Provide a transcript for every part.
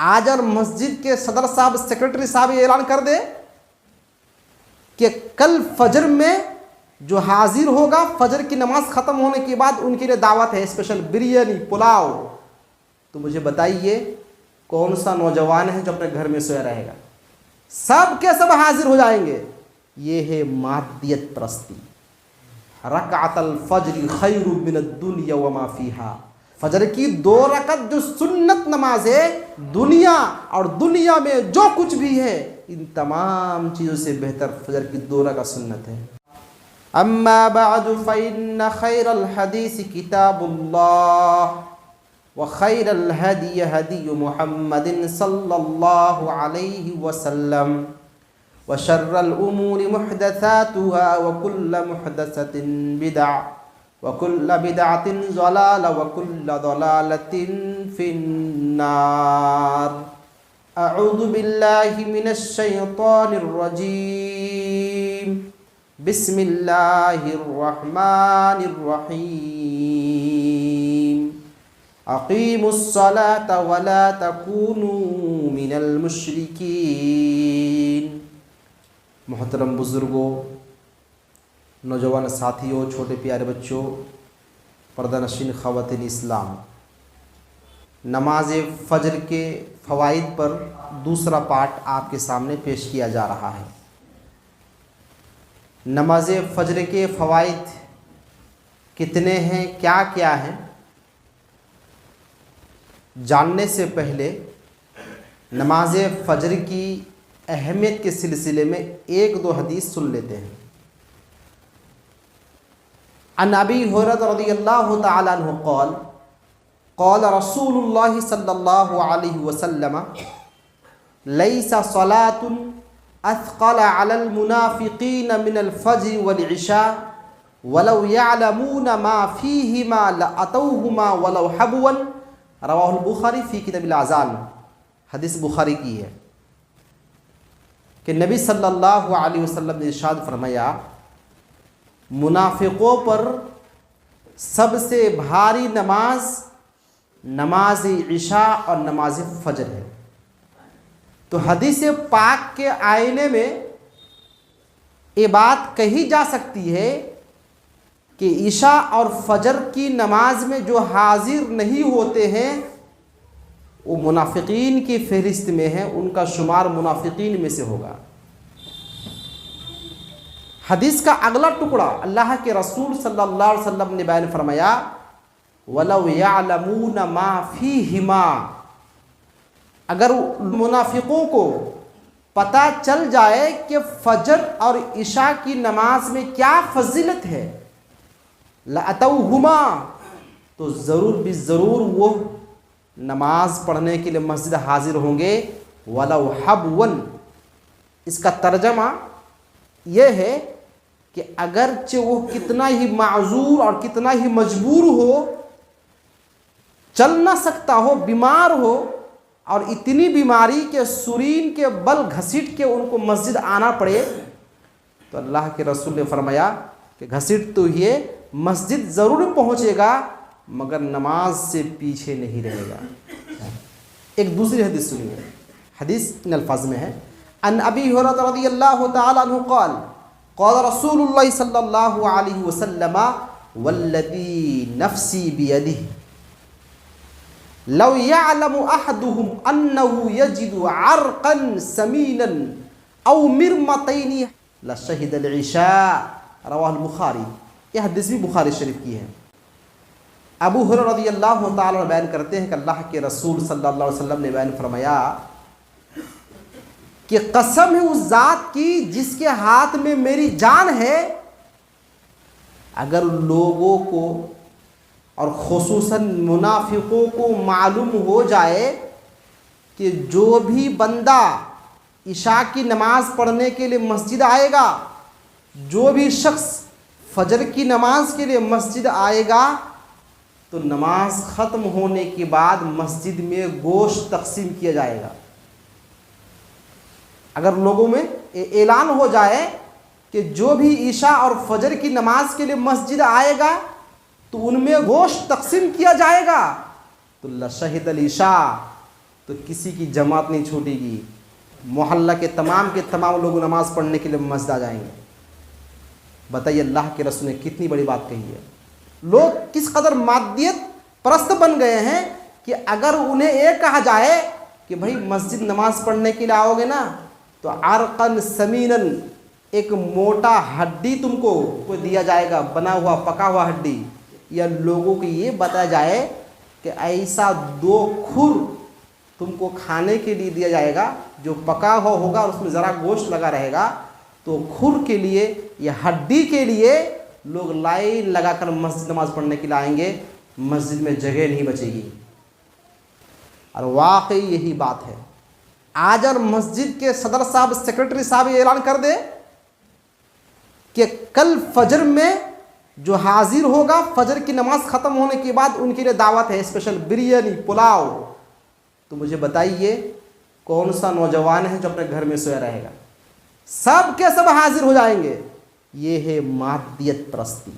आज और मस्जिद के सदर साहब, सेक्रेटरी साहब ये ऐलान कर दे कि कल फजर में जो हाजिर होगा, फजर की नमाज ख़त्म होने के बाद उनके लिए दावत है, स्पेशल बिरयानी, पुलाव, तो मुझे बताइए कौन सा नौजवान है जो अपने घर में सोया रहेगा? सब के सब हाजिर हो जाएंगे। ये है मादियत परस्ती। रकातल फज्र खैरु मिनद दुनिया व मा फीहा। फजर की 2 रकत जो सुन्नत नमाज है, दुनिया और दुनिया में जो कुछ भी है, इन तमाम चीज़ों से बेहतर फजर की 2 रकत सुन्नत है। अम्मा बअदु फइन्न खैरल हदीस किताबुल्लाह व खैरल हदी हदी मुहम्मदिन सल्लल्लाहु अलैहि वसल्लम व शर्रल उमूरि मुहदसातुहा व कुल्ल मुहदसतिन बिदअ व कुल्ल बिदअतिन ज़लाला व कुल्ल ज़लालतिन फिन्नार। अऊज़ु बिल्लाहि मिनश शैतानिर रजीम। बिस्मिल्लाहिर रहमानिर रहीम। अक़ीमुस्सलाता वला तकूनू मिनल मुश्रिकीन। मोहतरम बुज़ुर्गों, नौजवान साथियों, छोटे प्यारे बच्चों, पर्दानशीन ख़वातीन इस्लाम, नमाज फ़जर के फ़वाइद पर दूसरा पार्ट आपके सामने पेश किया जा रहा है। नमाज फ़जर के फ़वाइद कितने हैं, क्या क्या हैं, जानने से पहले नमाज फ़जर की अहमियत के सिलसिले में 1-2 हदीस सुन लेते हैं। अन अबी हुरैरा रज़ियल्लाहु तआला अन्हु क़ाल क़ाल रसूलुल्लाह सल्लल्लाहु अलैहि वसल्लम लैसा सलातुन अथक़ल अलल मुनाफ़िक़ीन मिनल फ़ज्र वल इशा वलौ यअलमून मा फ़ीहिमा लअतौहुमा वलौ हबवन। रवाहुल बुखारी फ़ी किताबिल आज़ान। हदीस बुखारी की है कि नबी सल्लल्लाहु अलैहि वसल्लम ने इरशाद फरमाया, मुनाफिकों पर सबसे भारी नमाज नमाज इशा और नमाज फ़जर है। तो हदीस पाक के आईने में ये बात कही जा सकती है कि इशा और फजर की नमाज में जो हाजिर नहीं होते हैं वो मुनाफिकीन की फहरिस्त में है, उनका शुमार मुनाफिकीन में से होगा। हदीस का अगला टुकड़ा अल्लाह के रसूल सल्लल्लाहु अलैहि वसल्लम ने बयान फरमाया, वलौ यअलमून मा फीहिमा। अगर मुनाफिकों को पता चल जाए कि फजर और इशा की नमाज में क्या फजीलत है, लअतौहुमा, तो ज़रूर भी ज़रूर वो नमाज पढ़ने के लिए मस्जिद हाजिर होंगे। वलौ हबवन, इसका तर्जमा यह है कि अगरचे वो कितना ही माजूर और कितना ही मजबूर हो, चल ना सकता हो, बीमार हो, और इतनी बीमारी के सुरीन के बल घसीट के उनको मस्जिद आना पड़े, तो अल्लाह के रसूल ने फरमाया कि घसीट तो ये मस्जिद ज़रूर पहुँचेगा मगर नमाज से पीछे नहीं रहेगा। एक दूसरी हदीस सुनिए। हदीस इन अल्फाज में है, अन अबी हुरैरा रज़ियल्लाहु तआला अन्हु क़ाल क़ाल रसूलुल्लाह सल्लल्लाहु अलैहि वसल्लम वल्लज़ी नफ़्सी बियदिही लौ यअलमु अहदुहुम अन्नहु यजिदु अर्क़न समीनन औ मिरमतैनि लशहिदल इशा। रवाहुल बुखारी। यह हदीस भी बुखारी शरीफ की है। अबू हुरैरा रज़ियल्लाहु तआला बयान करते हैं कि अल्लाह के रसूल सल्लल्लाहु अलैहि वसल्लम ने बयान फरमाया कि कसम है उस ज़ात की जिसके हाथ में मेरी जान है, अगर लोगों को और खुसूसन मुनाफिकों को मालूम हो जाए कि जो भी बंदा इशा की नमाज पढ़ने के लिए मस्जिद आएगा, जो भी शख्स फजर की नमाज के लिए मस्जिद आएगा, तो नमाज ख़त्म होने के बाद मस्जिद में गोश्त तकसीम किया जाएगा। अगर लोगों में ऐलान हो जाए कि जो भी ईशा और फजर की नमाज के लिए मस्जिद आएगा तो उनमें गोश्त तकसीम किया जाएगा, तो लशहिदल ईशा, तो तो किसी की जमात नहीं छूटेगी। मोहल्ला के तमाम लोग नमाज़ पढ़ने के लिए मस्जिद आ जाएंगे। बताइए अल्लाह के रसूल ने कितनी बड़ी बात कही है। लोग किस कदर मादियत परस्त बन गए हैं कि अगर उन्हें ये कहा जाए कि भाई मस्जिद नमाज पढ़ने के लिए आओगे ना, तो अरकन समीनन, एक मोटा हड्डी तुमको कोई दिया जाएगा, बना हुआ पका हुआ हड्डी, या लोगों को ये बताया जाए कि ऐसा 2 खुर तुमको खाने के लिए दिया जाएगा जो पका हुआ होगा और उसमें ज़रा गोश्त लगा रहेगा, तो खुर के लिए या हड्डी के लिए लोग लाइन लगाकर मस्जिद नमाज पढ़ने के लिए आएंगे, मस्जिद में जगह नहीं बचेगी। और वाकई यही बात है। आज और मस्जिद के सदर साहब, सेक्रेटरी साहब ये ऐलान कर दे कि कल फजर में जो हाजिर होगा, फजर की नमाज ख़त्म होने के बाद उनके लिए दावत है, स्पेशल बिरयानी, पुलाव। तो मुझे बताइए कौन सा नौजवान है जो अपने घर में सोया रहेगा? सब के सब हाजिर हो जाएंगे। ये है मादियत परस्ती।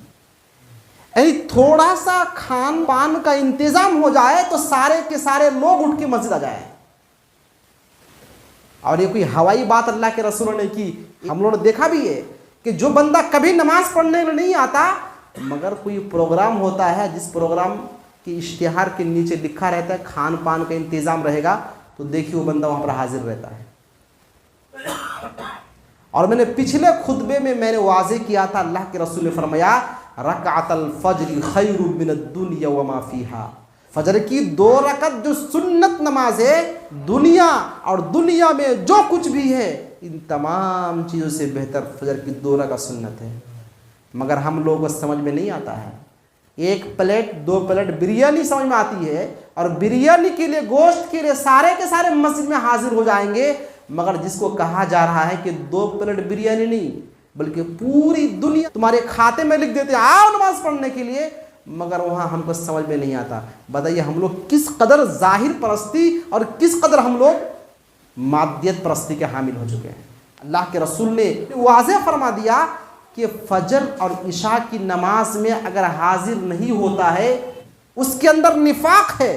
यानी थोड़ा सा खान पान का इंतजाम हो जाए तो सारे के सारे लोग उठ के मस्जिद आ जाए। और ये कोई हवाई बात अल्लाह के रसूल ने की। हम लोगों ने देखा भी है कि जो बंदा कभी नमाज पढ़ने के लिए नहीं आता, मगर कोई प्रोग्राम होता है जिस प्रोग्राम के इश्तिहार के नीचे लिखा रहता है खान पान का इंतजाम रहेगा, तो देखिए वो बंदा वहाँ पर हाजिर रहता है। और मैंने पिछले खुतबे में मैंने वाज़े किया था, अल्लाह के रसूल ने फरमाया रकातल फज्र खैरु मिनद दुनिया व मा फीहा। फजर की 2 रकत जो सुन्नत नमाज है, दुनिया और दुनिया में जो कुछ भी है, इन तमाम चीज़ों से बेहतर फजर की 2 रकत सुन्नत है। मगर हम लोगों को समझ में नहीं आता है। 1 प्लेट 2 प्लेट बिरयानी समझ में आती है, और बिरयानी के लिए, गोश्त के लिए सारे के सारे मस्जिद में हाजिर हो जाएंगे, मगर जिसको कहा जा रहा है कि 2 प्लेट बिरयानी नहीं बल्कि पूरी दुनिया तुम्हारे खाते में लिख देते, आओ नमाज पढ़ने के लिए, मगर वहाँ हमको समझ में नहीं आता। बताइए हम लोग किस कदर जाहिर परस्ती और किस कदर हम लोग मादियत परस्ती के हामिल हो चुके हैं। अल्लाह के रसूल ने वाज़ेह फरमा दिया कि फजर और इशा की नमाज में अगर हाजिर नहीं होता है, उसके अंदर निफाक है,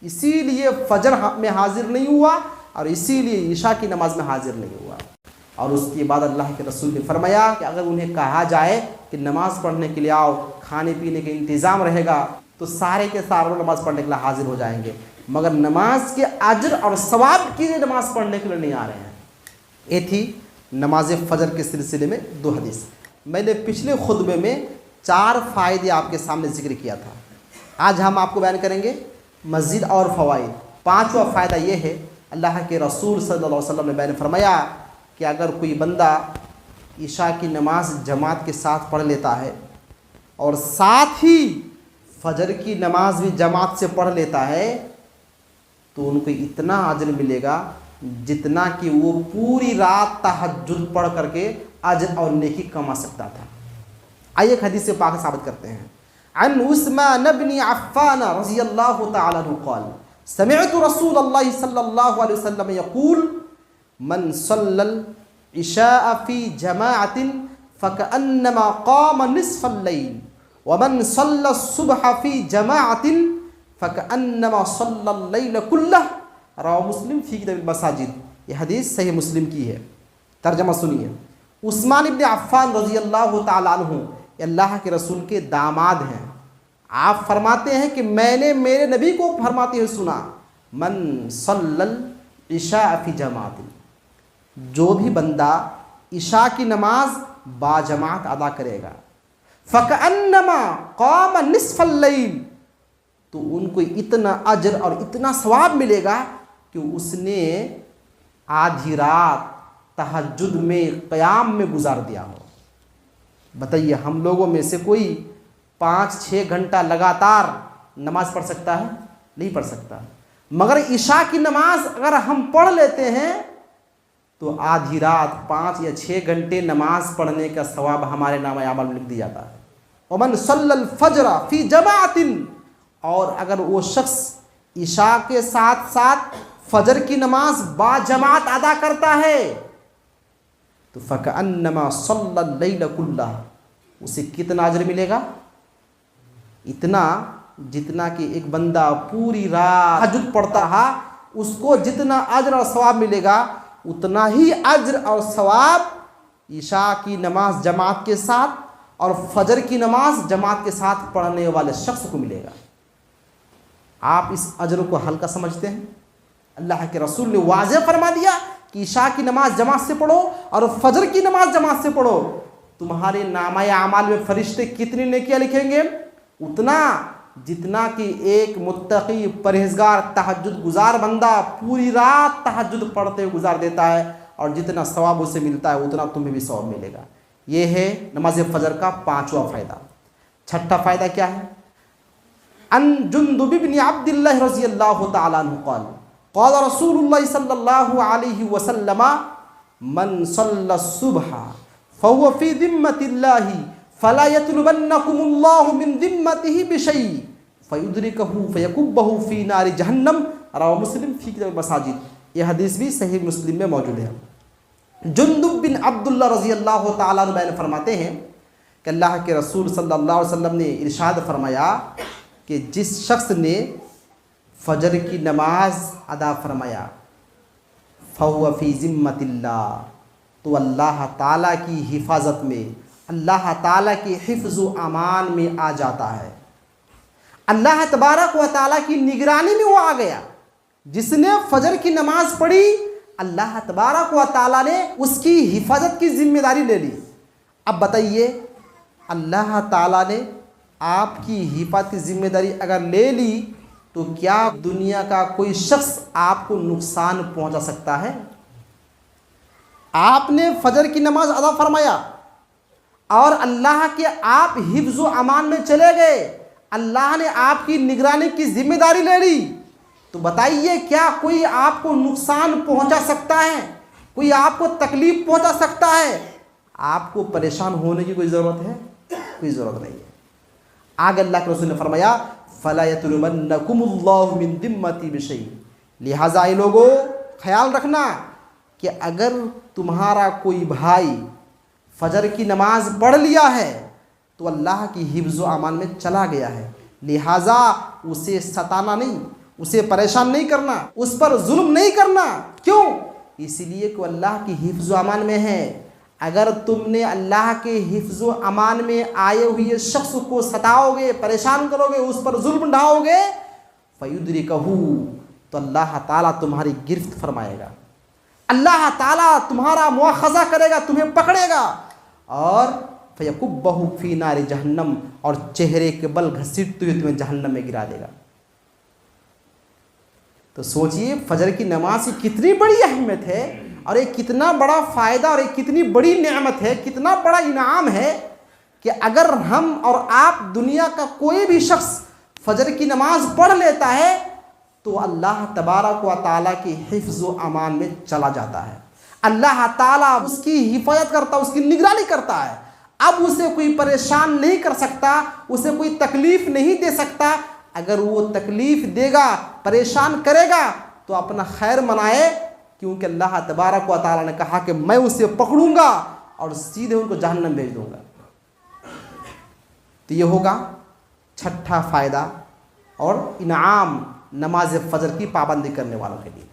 इसीलिए फजर में हाजिर नहीं हुआ और इसीलिए इशा की नमाज में हाजिर नहीं हुआ। और उसके बाद अल्लाह के रसूल ने फरमाया कि अगर उन्हें कहा जाए कि नमाज पढ़ने के लिए आओ, खाने पीने के इंतज़ाम रहेगा, तो सारे के सारे नमाज पढ़ने के लिए हाजिर हो जाएंगे, मगर नमाज के अजर और सवाब के लिए नमाज पढ़ने के लिए नहीं आ रहे हैं। ये थी नमाज फ़जर के सिलसिले में 2 हदीस। मैंने पिछले खुतबे में 4 फ़ायदे आपके सामने जिक्र किया था। आज हम आपको बयान करेंगे मस्जिद और फ़वाइद। 5वां फ़ायदा ये है, अल्लाह के रसूल सल्लल्लाहु अलैहि वसल्लम ने बयान फरमाया कि अगर कोई बंदा इशा की नमाज जमात के साथ पढ़ लेता है और साथ ही फजर की नमाज भी जमात से पढ़ लेता है, तो उनको इतना अजर मिलेगा जितना कि वो पूरी रात तहज्जुद पढ़ करके अजर और नेकी कमा सकता था। आइए एक हदीस से पाक साबित करते हैं। अन उस्मान इब्न अफ़्फ़ान रज़ियल्लाहु तआला अन्हु क़ाल समिअतु रसूलल्लाहि सल्लल्लाहु अलैहि वसल्लम यक़ूल मन सल्लल इशा फ़ी जमाअतिन फ़कअन्नमा क़ाम निस्फ़ल लैल व मन सल्ला सुबह फ़ी जमाअतिन फ़कअन्नमा सल्लल लैल कुल्लह। रवाहु मुस्लिम फ़ी किताबिल मसाजिद। यह हदीस सही मुस्लिम की है। तर्जमा सुनिए। उस्मान इब्न अफ़्फ़ान रज़ियल्लाहु तआला अन्हु अल्लाह के रसूल के दामाद हैं। आप फरमाते हैं कि मैंने मेरे नबी को फरमाते हुए सुना, मन सल्लल इशा फ़ी जमाअतिन, जो भी बंदा इशा की नमाज बाजमात अदा करेगा, फ़कअन्नमा क़ाम निस्फ़ल लैल, तो उनको इतना अजर और इतना सवाब मिलेगा कि उसने आधी रात तहज्जुद में, क़याम में गुजार दिया हो। बताइए हम लोगों में से कोई 5-6 घंटा लगातार नमाज पढ़ सकता है? नहीं पढ़ सकता। मगर इशा की नमाज अगर हम पढ़ लेते हैं तो आधी रात 5 या 6 घंटे नमाज पढ़ने का सवाब हमारे नामे अमल में लिख दिया जाता है। वमन सल्लल फज्र फ़ी जमाअतिन, और अगर वो शख्स इशा के साथ साथ फजर की नमाज बाजमात अदा करता है तो फ़कअन्नमा सल्लल लैल कुल्लह, उसे कितना अजर मिलेगा? इतना जितना कि एक बंदा पूरी रात तहज्जुद पढ़ता है, उसको जितना अज्र और सवाब मिलेगा उतना ही अज्र और सवाब ईशा की नमाज जमात के साथ और फजर की नमाज जमात के साथ पढ़ने वाले शख्स को मिलेगा। आप इस अज्र को हल्का समझते हैं? अल्लाह के रसूल ने वाज़ेह फरमा दिया कि ईशा की नमाज जमात से पढ़ो और फजर की नमाज जमात से पढ़ो, तुम्हारे नामाए आमाल में फरिश्ते कितनी नेकियां लिखेंगे? उतना जितना कि एक मुत्तकी परहेजगार तहज्जुद गुजार बंदा पूरी रात तहज्जुद पढ़ते हुए गुजार देता है, और जितना सवाब उसे मिलता है उतना तुम्हें भी सवाब मिलेगा। ये है नमाज फजर का 5वां फ़ायदा। छठा फ़ायदा क्या है? अन जुंदुब इब्न अब्दिल्लाह रज़ियल्लाहु तआला अन्हु क़ाल क़ाल रसूलुल्लाह सल्लल्लाहु अलैहि वसल्लम मन सल्ला सुबह फहुव फ़ी ज़िम्मतिल्लाहि फला यतलुबन्नकुमुल्लाहु मिन ज़िम्मतिहि बिशै फयुद्रिकहु फयकुब्बहु फ़ी नारि जहन्नम रवाह मुस्लिम फ़ी किताबिल मसाजिद। यह हदीस भी सही मुस्लिम में मौजूद है। जुंदुब बिन अब्दुल्लाह रज़ियल्लाहु तआला अन्हु बयान फरमाते हैं कि अल्लाह के रसूल सल्लल्लाहु अलैहि वसल्लम ने इरशाद फरमाया कि जिस शख्स ने फजर की नमाज अदा फरमाया फहुव फ़ी ज़िम्मतिल्लाह, तो अल्लाह ताला की हिफाजत में, अल्लाह ताला के हिफ्ज़ व अमान में आ जाता है। अल्लाह तबारक व ताला की निगरानी में वो आ गया। जिसने फजर की नमाज पढ़ी अल्लाह तबारक व ताला ने उसकी हिफाजत की जिम्मेदारी ले ली। अब बताइए, अल्लाह ताला ने आपकी हिफाजत की जिम्मेदारी अगर ले ली तो क्या दुनिया का कोई शख्स आपको नुकसान पहुंचा सकता है? आपने फजर की नमाज अदा फरमाया और अल्लाह के आप हिफ्ज़ व अमान में चले गए, अल्लाह ने आपकी निगरानी की जिम्मेदारी ले ली, तो बताइए क्या कोई आपको नुकसान पहुंचा सकता है? कोई आपको तकलीफ पहुंचा सकता है? आपको परेशान होने की कोई ज़रूरत है? कोई ज़रूरत नहीं है। आगे अल्लाह के रसूल ने फरमाया फला यतलुबन्नकुमुल्लाहु मिन ज़िम्मति बिशै, लिहाजा ये लोगों ख्याल रखना कि अगर तुम्हारा कोई भाई फजर की नमाज पढ़ लिया है तो अल्लाह की हिफ्ज़ व अमान में चला गया है, लिहाजा उसे सताना नहीं, उसे परेशान नहीं करना, उस पर जुल्म नहीं करना। क्यों? इसलिए कि अल्लाह की हिफ्ज़ व अमान में है। अगर तुमने अल्लाह के हिफ्ज़ व अमान में आए हुए शख्स को सताओगे, परेशान करोगे, उस पर जुल्म ढाओगे, फयुद्रिकहू, तो अल्लाह ताला तुम्हारी गिरफ्त फरमाएगा, अल्लाह ताला तुम्हारा मुआखज़ा करेगा, तुम्हें पकड़ेगा और फयकुब्बहू फ़ी नारि जहन्नम, और चेहरे के बल घसीटते हुए तुम्हें जहन्नम में गिरा देगा। तो सोचिए फजर की नमाज की कितनी बड़ी अहमियत है और एक कितना बड़ा फ़ायदा और एक कितनी बड़ी नेमत है, कितना बड़ा इनाम है कि अगर हम और आप दुनिया का कोई भी शख्स फजर की नमाज पढ़ लेता है तो अल्लाह तबारक व ताला की हिफ्ज़ व अमान में चला जाता है। अल्लाह ताला उसकी हिफाजत करता है, उसकी निगरानी करता है। अब उसे कोई परेशान नहीं कर सकता, उसे कोई तकलीफ़ नहीं दे सकता। अगर वो तकलीफ़ देगा, परेशान करेगा तो अपना खैर मनाए, क्योंकि अल्लाह तबारक व ताला ने कहा कि मैं उसे पकड़ूंगा और सीधे उनको जहन्नम भेज दूंगा। तो ये होगा छठा फ़ायदा और इनाम नमाज फ़जर की पाबंदी करने वालों के लिए।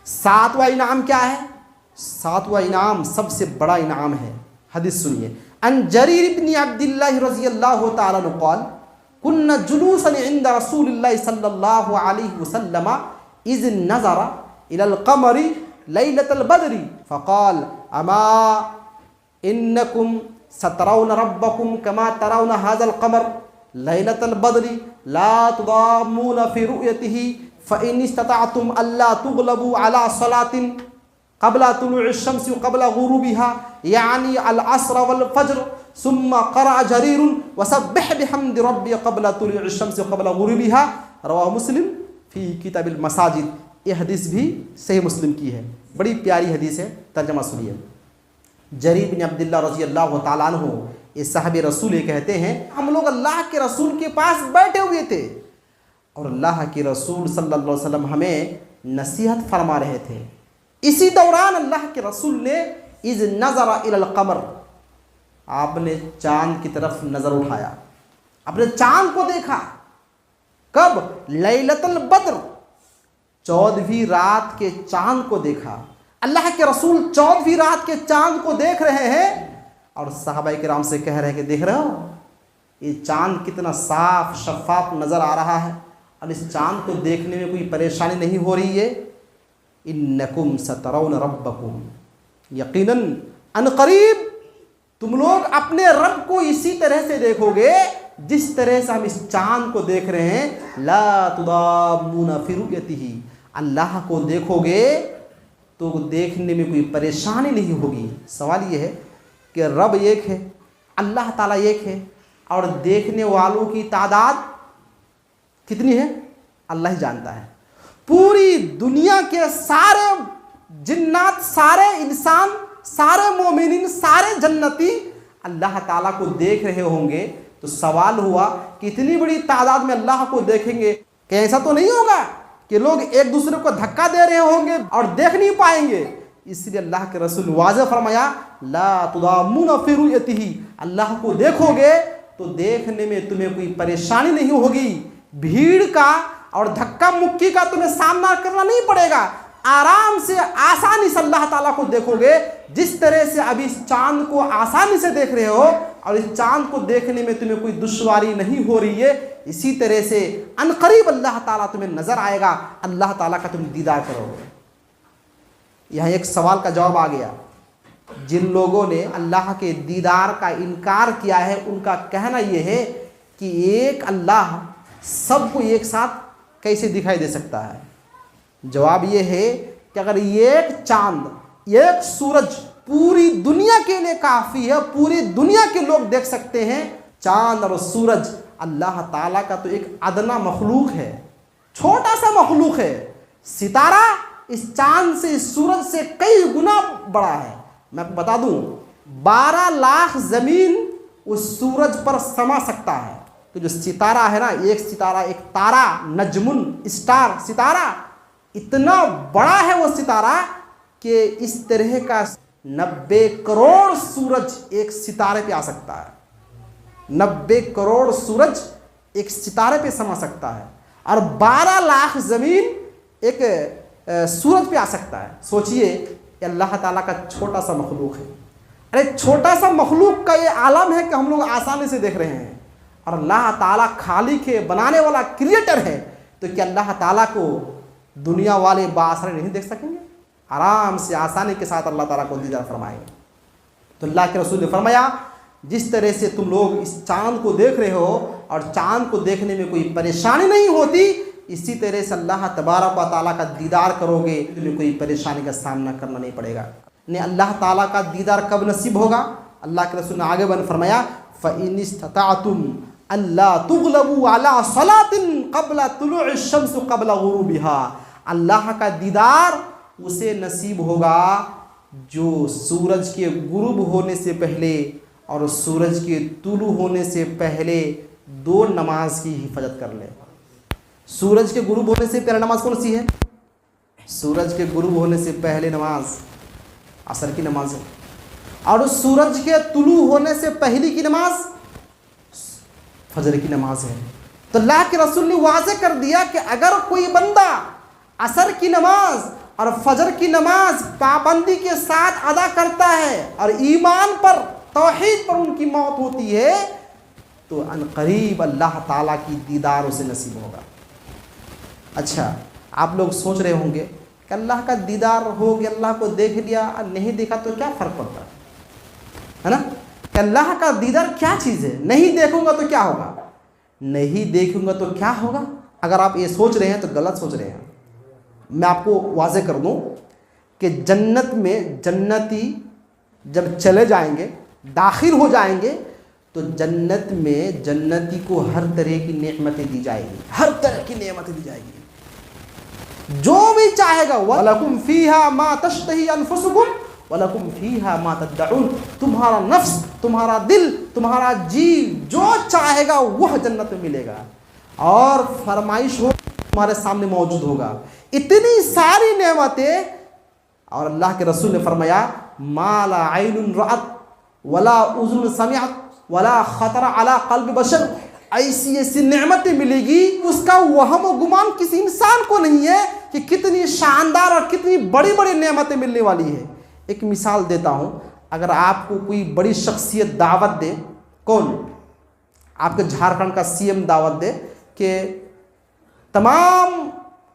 सातवां इनाम क्या है? सातवां इनाम सबसे बड़ा इनाम है। हदीस सुनिए, अन जरीर इब्न अब्दिल्लाह रज़ियल्लाहु तआला अन्हु क़ाल कुन्ना जुलूसन इंद रसूलिल्लाह सल्लल्लाहु अलैहि वसल्लम इज़ नज़रा इलल क़मरी लैलतल बद्री फ़क़ाल अमा इन्नकुम सतरौन रब्बकुम कमा तरौन हाज़ल क़मर लैलतल बद्री ला तुदाम्मून फ़ी रु'यतिही फ़इन इस्ततअतुम अल्ला तुग़लबू अला सलातिन क़ब्ला तुलूइश शम्सि क़ब्ला ग़ुरूबिहा यानी अल अस्र वल फ़ज्र सुम्मा क़रअ जरीरुन वसब्बिह बिहम्दि रब्बि क़ब्ला तुलूइश शम्सि क़ब्ला ग़ुरूबिहा रवाह मुस्लिम फ़ी किताबिल मसाजिद। ये हदीस भी सही मुस्लिम की है, बड़ी प्यारी हदीस है। तर्जमा सुनिए, जरीर बिन अब्दुल्लाह रज़ियल्लाहु तआला अन्हु ये साहबे रसूल ये कहते हैं, हम लोग अल्लाह के रसूल के पास बैठे हुए थे और अल्लाह के रसूल सल्लल्लाहु अलैहि वसल्लम हमें नसीहत फरमा रहे थे। इसी दौरान अल्लाह के रसूल ने इज़ नज़रा इलल क़मर, आपने चाँद की तरफ नज़र उठाया, आपने चाँद को देखा। कब? लैलतुल बद्र, 14वीं रात के चांद को देखा। अल्लाह के रसूल 14वीं रात के चांद को देख रहे हैं और सहाबाए किराम से कह रहे हैं कि देख रहे हो ये चांद कितना साफ शफाफ नज़र आ रहा है और इस चांद को देखने में कोई परेशानी नहीं हो रही है। इन्नकुम सतरौन रब्बकुम, यकीनन अनकरीब तुम लोग अपने रब को इसी तरह से देखोगे जिस तरह से हम इस चांद को देख रहे हैं। ला तुदाम्मुना फी रुयतिही, अल्लाह को देखोगे तो देखने में कोई परेशानी नहीं होगी। सवाल ये है कि रब एक है, अल्लाह ताला एक है और देखने वालों की तादाद कितनी है अल्लाह ही जानता है। पूरी दुनिया के सारे जिन्नात, सारे इंसान, सारे मोमिनीन, सारे जन्नती अल्लाह ताला को देख रहे होंगे तो सवाल हुआ कि इतनी बड़ी तादाद में अल्लाह को देखेंगे, क्या ऐसा तो नहीं होगा कि लोग एक दूसरे को धक्का दे रहे होंगे और देख नहीं पाएंगे। इसलिए अल्लाह के रसूल वाज़ेह फरमाया ला तुदाम्मुना फी रुयतिही, अल्लाह को देखोगे तो देखने में तुम्हें कोई परेशानी नहीं होगी। भीड़ का और धक्का मुक्की का तुम्हें सामना करना नहीं पड़ेगा। आराम से आसानी से अल्लाह ताला को देखोगे। जिस तरह से अभी इस चांद को आसानी से देख रहे हो और इस चांद को देखने में तुम्हें कोई दुश्वारी नहीं हो रही है, इसी तरह से अनकरीब अल्लाह ताला तुम्हें नजर आएगा, अल्लाह ताला का तुम दीदार करोगे। यहाँ एक सवाल का जवाब आ गया। जिन लोगों ने अल्लाह के दीदार का इनकार किया है उनका कहना यह है कि एक अल्लाह सबको एक साथ कैसे दिखाई दे सकता है। जवाब यह है कि अगर एक चांद, एक सूरज पूरी दुनिया के लिए काफ़ी है, पूरी दुनिया के लोग देख सकते हैं। चांद और सूरज अल्लाह ताला का तो एक अदना मखलूक है, छोटा सा मखलूक है। सितारा इस चांद से, इस सूरज से कई गुना बड़ा है। मैं आपको बता दूं 12 लाख ज़मीन उस सूरज पर समा सकता है। तो जो सितारा है ना, एक सितारा, एक तारा, नजमुन, स्टार, सितारा, इतना बड़ा है वो सितारा कि इस तरह का 90 करोड़ सूरज एक सितारे पे आ सकता है। 90 करोड़ सूरज एक सितारे पे समा सकता है और 12 लाख ज़मीन एक सूरज पे आ सकता है। सोचिए अल्लाह ताला का छोटा सा मखलूक है। अरे छोटा सा मखलूक का ये आलम है कि हम लोग आसानी से देख रहे हैं और अल्लाह ताला खालिक है, बनाने वाला क्रिएटर है। तो क्या अल्लाह ताला को दुनिया वाले बासानी नहीं देख सकेंगे? आराम से आसानी के साथ अल्लाह ताला को दीदार फरमाएंगे। तो अल्लाह के रसूल ने फरमाया जिस तरह से तुम लोग इस चांद को देख रहे हो और चांद को देखने में कोई परेशानी नहीं होती, इसी तरह से अल्लाह तबारक व तआला का दीदार करोगे तुम्हें कोई परेशानी का सामना करना नहीं पड़ेगा। ने अल्लाह ताला का दीदार कब नसीब होगा? अल्लाह के रसूल ने आगे बन फरमाया फ़इन इस्तताअतुम अल्ला तुगलबू अला सलातिन क़ब्ल तुलूइ शम्स क़ब्ल गुरूबिहा। अल्लाह का दीदार उसे नसीब होगा जो सूरज के गुरूब होने से पहले और सूरज के तुलू होने से पहले 2 नमाज की हिफाजत कर ले। सूरज के गुरूब होने से पहले नमाज कौन सी है? सूरज के गुरूब होने से पहले नमाज असर की नमाज है और सूरज के तुलू होने से पहली की नमाज फजर की नमाज है। तो अल्लाह के रसूल ने वाज़ेह कर दिया कि अगर कोई बंदा असर की नमाज और फजर की नमाज पाबंदी के साथ अदा करता है और ईमान पर, तौहीद पर उनकी मौत होती है तो अनकरीब अल्लाह ताला की दीदार उसे नसीब होगा। अच्छा, आप लोग सोच रहे होंगे कि अल्लाह का दीदार हो गया, अल्लाह को देख लिया और नहीं देखा तो क्या फ़र्क पड़ता है ना? कि अल्लाह का दीदार क्या चीज़ है? नहीं देखूंगा तो क्या होगा? नहीं देखूंगा तो क्या होगा? अगर आप ये सोच रहे हैं तो गलत सोच रहे हैं। मैं आपको वाज़ेह कर दूं कि जन्नत में जन्नती जब चले जाएंगे, दाखिल हो जाएंगे, तो जन्नत में जन्नती को हर तरह की नेमतें दी जाएगी, हर तरह की नेमतें दी जाएगी। जो भी चाहेगा, वलकुम फीहा मा तश्तही अनफुसुकुम वलकुम फीहा मा तदउन। तुम्हारा नफ्स, तुम्हारा दिल, तुम्हारा जी जो चाहेगा वह जन्नत में मिलेगा और फरमाइश हो तुम्हारे सामने मौजूद होगा। इतनी सारी नेमतें। और अल्लाह के रसूल ने फरमाया माला आइनुन रअत वला उज़ुन समिअत वला खतरा अला क़ल्ब बशर। ऐसी ऐसी नेमतें मिलेगी, उसका वहम व गुमान किसी इंसान को नहीं है कि कितनी शानदार और कितनी बड़ी बड़ी नेमतें मिलने वाली है। एक मिसाल देता हूँ, अगर आपको कोई बड़ी शख्सियत दावत दे, कौन, आपके झारखंड का सीएम दावत दे कि तमाम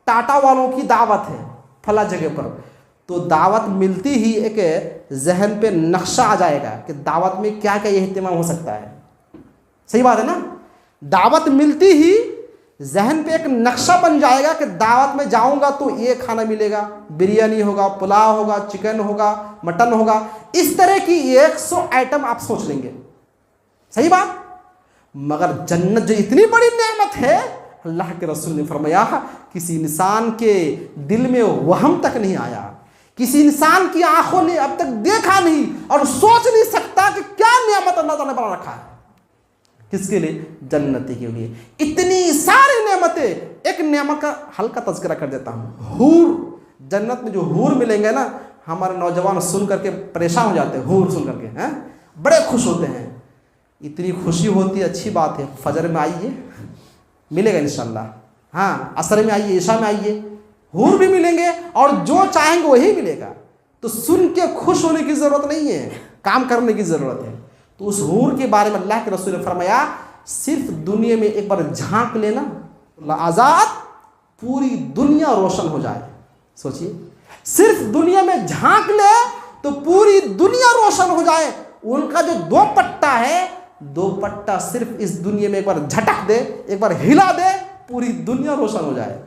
टाटा वालों की दावत है फला जगह पर, तो दावत मिलती ही एक जहन पे नक्शा आ जाएगा कि दावत में क्या क्या एहतमाम हो सकता है। सही बात है ना? दावत मिलती ही जहन पे एक नक्शा बन जाएगा कि दावत में जाऊंगा तो ये खाना मिलेगा, बिरयानी होगा, पुलाव होगा, चिकन होगा, मटन होगा, इस तरह की 100 आइटम आप सोच लेंगे। सही बात? मगर जन्नत जो इतनी बड़ी नेमत है, अल्लाह के रसूल ने फरमाया किसी इंसान के दिल में वहम तक नहीं आया, किसी इंसान की आंखों ने अब तक देखा नहीं और सोच नहीं सकता कि क्या नेमत अल्लाह ताला ने बना रखा है। किसके लिए? जन्नती के लिए। इतनी सारी नेमतें। एक नेमत का हल्का तज़किरा कर देता हूँ, हूर। जन्नत में जो हूर मिलेंगे ना, हमारे नौजवान सुन करके परेशान हो जाते हैं, हूर सुन करके हैं, बड़े खुश होते हैं। इतनी खुशी होती है, अच्छी बात है। फजर में आइए, मिलेगा इंशाल्लाह। हाँ, असर में आइए, ईशा में आइए, हूर भी मिलेंगे और जो चाहेंगे वही मिलेगा। तो सुन के खुश होने की ज़रूरत नहीं है, काम करने की ज़रूरत है। तो उस हूर के बारे में अल्लाह के रसूल ने फरमाया, सिर्फ दुनिया में एक बार झांक लेना, आज़ाद, पूरी दुनिया रोशन हो जाए। सोचिए, सिर्फ दुनिया में झांक ले तो पूरी दुनिया रोशन हो जाए। उनका जो दो पट्टा है, दो पट्टा सिर्फ इस दुनिया में एक बार झटक दे, एक बार हिला दे, पूरी दुनिया रोशन हो जाए।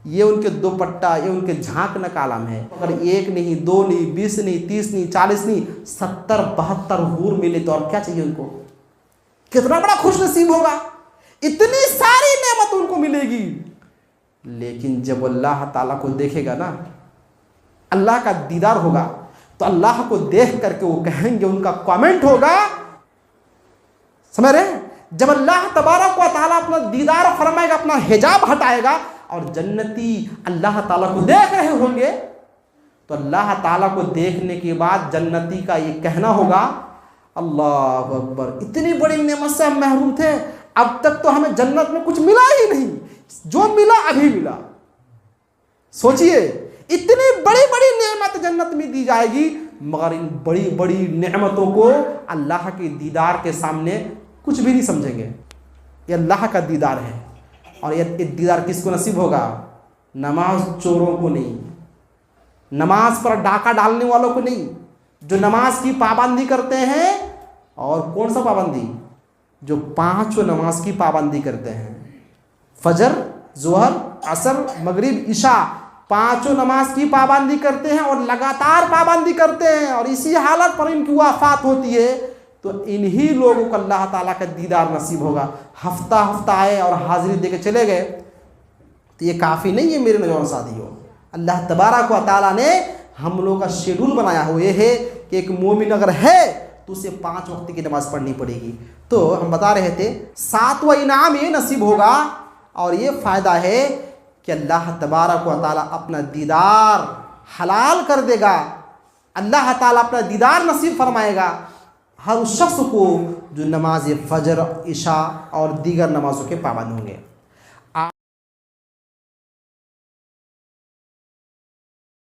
ये उनके दो पट्टा, ये उनके झांकने का आलम है। अगर 1 नहीं, 2 नहीं, 20 नहीं, 30 नहीं, 40 नहीं, 70-72 हूर मिले तो और क्या चाहिए उनको? कितना बड़ा खुश नसीब होगा, इतनी सारी नेमत उनको मिलेगी। लेकिन जब अल्लाह ताला को देखेगा ना, अल्लाह का दीदार होगा, तो अल्लाह को देख करके वो कहेंगे, उनका कमेंट होगा, समझ रहे हैं? जब अल्लाह तबारक व तआला अपना दीदार फरमाएगा, अपना हिजाब हटाएगा और जन्नती अल्लाह ताला को देख रहे होंगे, तो अल्लाह ताला को देखने के बाद जन्नती का ये कहना होगा, अल्लाह अकबर, इतनी बड़ी नेमत से हम महरूम थे, अब तक तो हमें जन्नत में कुछ मिला ही नहीं, जो मिला अभी मिला। सोचिए, इतनी बड़ी बड़ी नेमत जन्नत में दी जाएगी, मगर इन बड़ी बड़ी नेमतों को अल्लाह के दीदार के सामने कुछ भी नहीं समझेंगे। ये अल्लाह का दीदार है। और ये दीदार किसको नसीब होगा? नमाज चोरों को नहीं, नमाज पर डाका डालने वालों को नहीं, जो नमाज की पाबंदी करते हैं। और कौन सा पाबंदी? जो 5 नमाज की पाबंदी करते हैं, फजर, ज़ोहर, असर, मगरिब, इशा, 5 नमाज की पाबंदी करते हैं और लगातार पाबंदी करते हैं, और इसी हालत पर इनकी वफ़ात होती है, तो इन्हीं लोगों को अल्लाह ताला का दीदार नसीब होगा। हफ्ता हफ्ता आए और हाजिरी दे के चले गए तो ये काफ़ी नहीं है मेरे नौजवान साथियों। अल्लाह तबारक व तआला ने हम लोगों का शेड्यूल बनाया हुआ है कि एक मोमिन अगर है तो उसे 5 वक्त की नमाज़ पढ़नी पड़ेगी। तो हम बता रहे थे 7वां इनाम ये नसीब होगा, और ये फ़ायदा है कि अल्लाह तबारक व तआला अपना दीदार हलाल कर देगा। अल्लाह ताला अपना दीदार नसीब फरमाएगा हर उस शख्स को जो नमाज फजर, इशा और दीगर नमाज़ों के पाबंद होंगे।